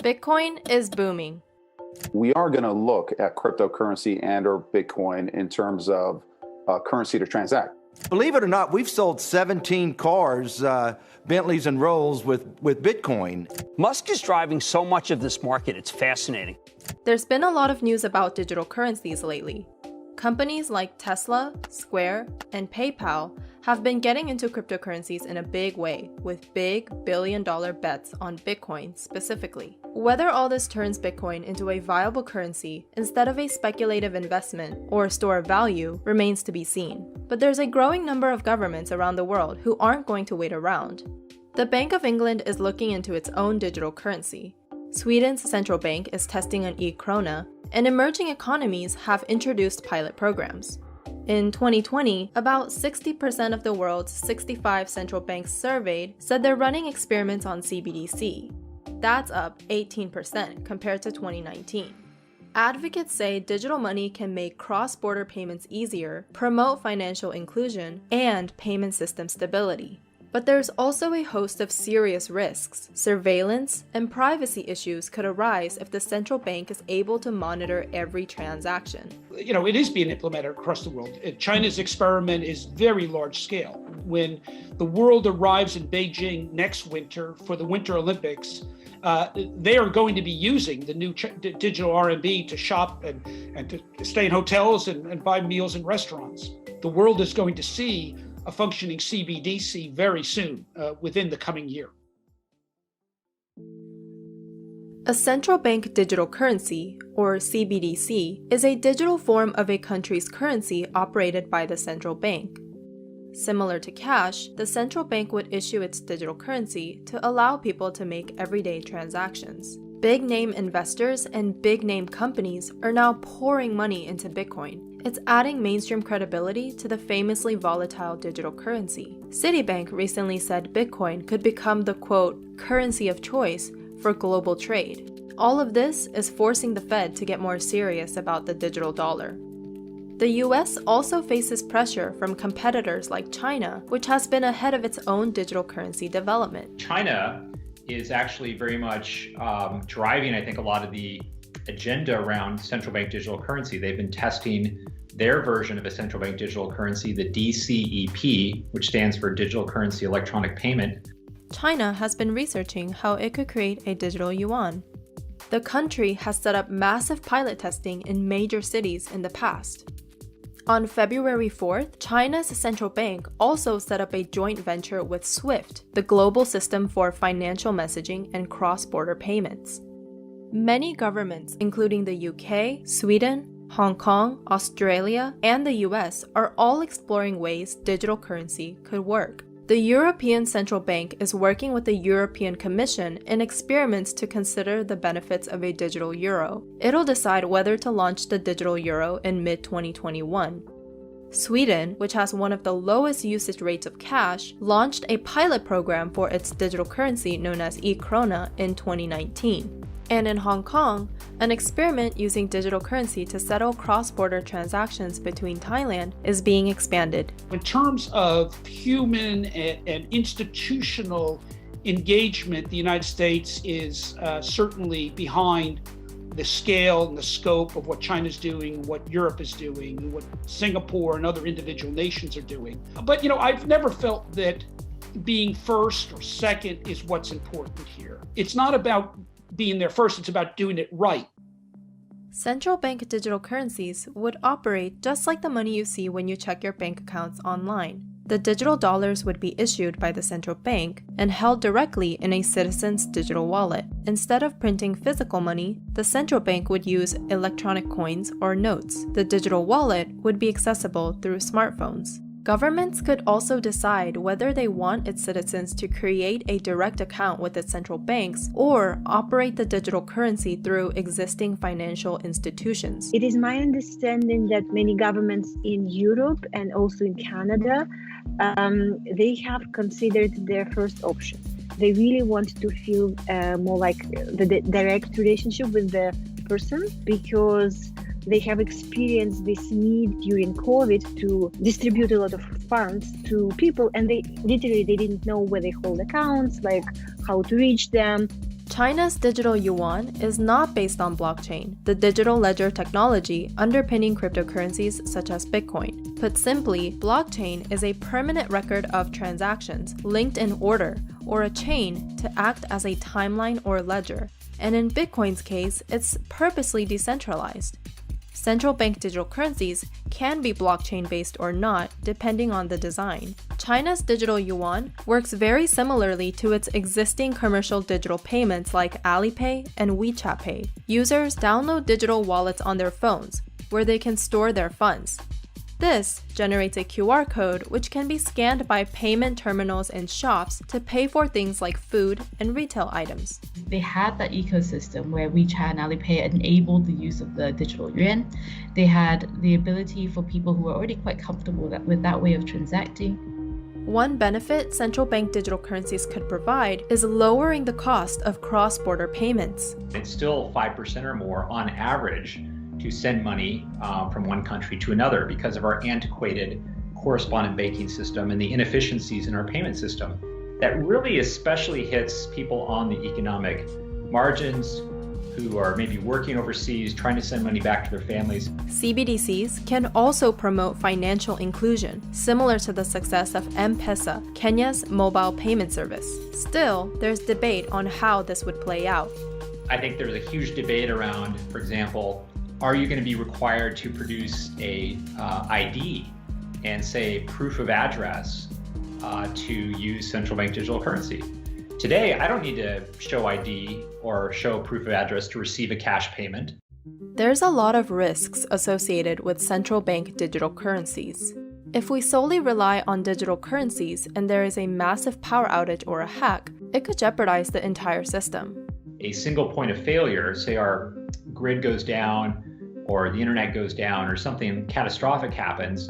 Bitcoin is booming. We are going to look at cryptocurrency and or Bitcoin in terms of currency to transact. Believe it or not, we've sold 17 cars, Bentleys and Rolls with Bitcoin. Musk is driving so much of this market. It's fascinating. There's been a lot of news about digital currencies lately. Companies like Tesla, Square, and PayPal have been getting into cryptocurrencies in a big way, with big billion-dollar bets on Bitcoin specifically. Whether all this turns Bitcoin into a viable currency instead of a speculative investment or store of value remains to be seen. But there's a growing number of governments around the world who aren't going to wait around. The Bank of England is looking into its own digital currency. Sweden's central bank is testing an e-krona, and emerging economies have introduced pilot programs. In 2020, about 60% of the world's 65 central banks surveyed said they're running experiments on CBDC. That's up 18% compared to 2019. Advocates say digital money can make cross-border payments easier, promote financial inclusion, and payment system stability. But there's also a host of serious risks. Surveillance and privacy issues could arise if the central bank is able to monitor every transaction. It is being implemented across the world. China's experiment is very large scale. When the world arrives in Beijing next winter for the Winter Olympics, they are going to be using the new digital RMB to shop and to stay in hotels and buy meals in restaurants. The world is going to see a functioning CBDC very soon, within the coming year. A central bank digital currency, or CBDC, is a digital form of a country's currency operated by the central bank. Similar to cash, the central bank would issue its digital currency to allow people to make everyday transactions. Big-name investors and big-name companies are now pouring money into Bitcoin. It's adding mainstream credibility to the famously volatile digital currency. Citibank recently said Bitcoin could become the, quote, currency of choice for global trade. All of this is forcing the Fed to get more serious about the digital dollar. The US also faces pressure from competitors like China, which has been ahead of its own digital currency development. China is actually very much driving, I think, a lot of the agenda around central bank digital currency. They've been testing their version of a central bank digital currency, the DCEP, which stands for Digital Currency Electronic Payment. China has been researching how it could create a digital yuan. The country has set up massive pilot testing in major cities in the past. On February 4th, China's central bank also set up a joint venture with SWIFT, the global system for financial messaging and cross-border payments. Many governments, including the UK, Sweden, Hong Kong, Australia, and the US, are all exploring ways digital currency could work. The European Central Bank is working with the European Commission in experiments to consider the benefits of a digital euro. It'll decide whether to launch the digital euro in mid-2021. Sweden, which has one of the lowest usage rates of cash, launched a pilot program for its digital currency known as e-krona in 2019. And in Hong Kong, an experiment using digital currency to settle cross-border transactions between Thailand is being expanded. In terms of human and institutional engagement, the United States is certainly behind the scale and the scope of what China's doing, what Europe is doing, what Singapore and other individual nations are doing. But, I've never felt that being first or second is what's important here. It's not about being there first, it's about doing it right. Central bank digital currencies would operate just like the money you see when you check your bank accounts online. The digital dollars would be issued by the central bank and held directly in a citizen's digital wallet. Instead of printing physical money, the central bank would use electronic coins or notes. The digital wallet would be accessible through smartphones. Governments could also decide whether they want its citizens to create a direct account with its central banks or operate the digital currency through existing financial institutions. It is my understanding that many governments in Europe and also in Canada, they have considered their first option. They really want to feel more like the direct relationship with the person, because they have experienced this need during COVID to distribute a lot of funds to people, and they didn't know where they hold accounts, like how to reach them. China's digital yuan is not based on blockchain, the digital ledger technology underpinning cryptocurrencies such as Bitcoin. Put simply, blockchain is a permanent record of transactions linked in order, or a chain to act as a timeline or ledger. And in Bitcoin's case, it's purposely decentralized. Central bank digital currencies can be blockchain-based or not, depending on the design. China's digital yuan works very similarly to its existing commercial digital payments like Alipay and WeChat Pay. Users download digital wallets on their phones, where they can store their funds. This generates a QR code which can be scanned by payment terminals in shops to pay for things like food and retail items. They had that ecosystem where WeChat and Alipay enabled the use of the digital yuan. They had the ability for people who were already quite comfortable with that way of transacting. One benefit central bank digital currencies could provide is lowering the cost of cross-border payments. It's still 5% or more on average to send money from one country to another because of our antiquated correspondent banking system and the inefficiencies in our payment system. That really especially hits people on the economic margins who are maybe working overseas, trying to send money back to their families. CBDCs can also promote financial inclusion, similar to the success of M-Pesa, Kenya's mobile payment service. Still, there's debate on how this would play out. I think there's a huge debate around, for example, are you going to be required to produce a ID and say proof of address to use central bank digital currency? Today, I don't need to show ID or show proof of address to receive a cash payment. There's a lot of risks associated with central bank digital currencies. If we solely rely on digital currencies and there is a massive power outage or a hack, it could jeopardize the entire system. A single point of failure, say our grid goes down or the internet goes down or something catastrophic happens,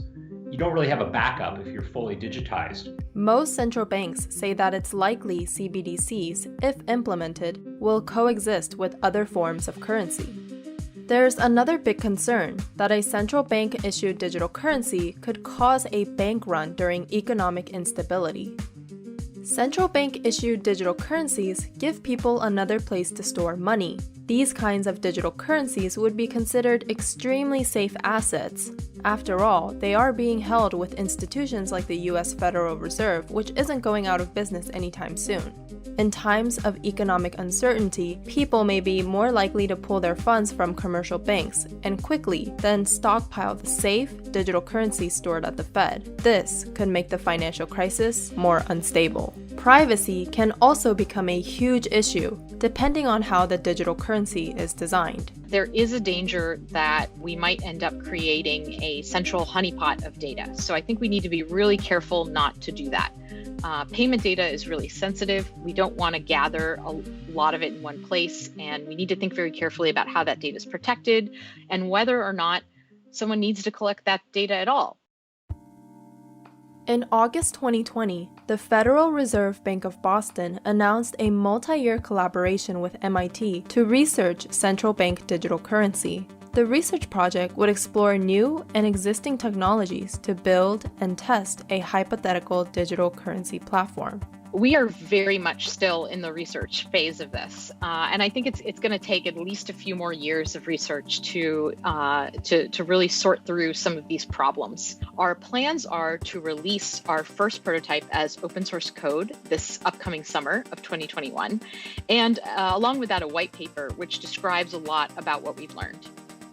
you don't really have a backup if you're fully digitized. Most central banks say that it's likely CBDCs, if implemented, will coexist with other forms of currency. There's another big concern that a central bank-issued digital currency could cause a bank run during economic instability. Central bank-issued digital currencies give people another place to store money. These kinds of digital currencies would be considered extremely safe assets. After all, they are being held with institutions like the US Federal Reserve, which isn't going out of business anytime soon. In times of economic uncertainty, people may be more likely to pull their funds from commercial banks and quickly then stockpile the safe digital currency stored at the Fed. This could make the financial crisis more unstable. Privacy can also become a huge issue, depending on how the digital currency is designed. There is a danger that we might end up creating a central honeypot of data. So I think we need to be really careful not to do that. Payment data is really sensitive. We don't want to gather a lot of it in one place, and we need to think very carefully about how that data is protected and whether or not someone needs to collect that data at all. In August 2020, the Federal Reserve Bank of Boston announced a multi-year collaboration with MIT to research central bank digital currency. The research project would explore new and existing technologies to build and test a hypothetical digital currency platform. We are very much still in the research phase of this, and I think it's going to take at least a few more years of research to really sort through some of these problems. Our plans are to release our first prototype as open source code this upcoming summer of 2021, and along with that, a white paper which describes a lot about what we've learned.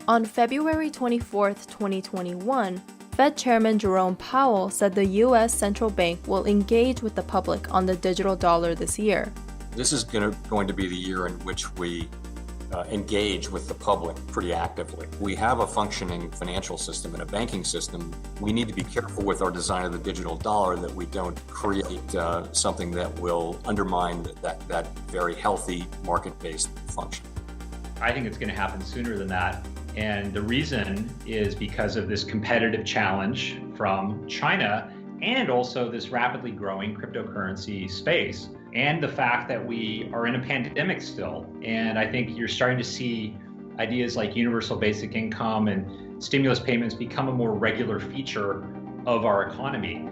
On February 24, 2021, Fed Chairman Jerome Powell said the U.S. Central Bank will engage with the public on the digital dollar this year. This is going to be the year in which we engage with the public pretty actively. We have a functioning financial system and a banking system. We need to be careful with our design of the digital dollar that we don't create something that will undermine that very healthy market-based function. I think it's going to happen sooner than that. And the reason is because of this competitive challenge from China and also this rapidly growing cryptocurrency space and the fact that we are in a pandemic still. And I think you're starting to see ideas like universal basic income and stimulus payments become a more regular feature of our economy.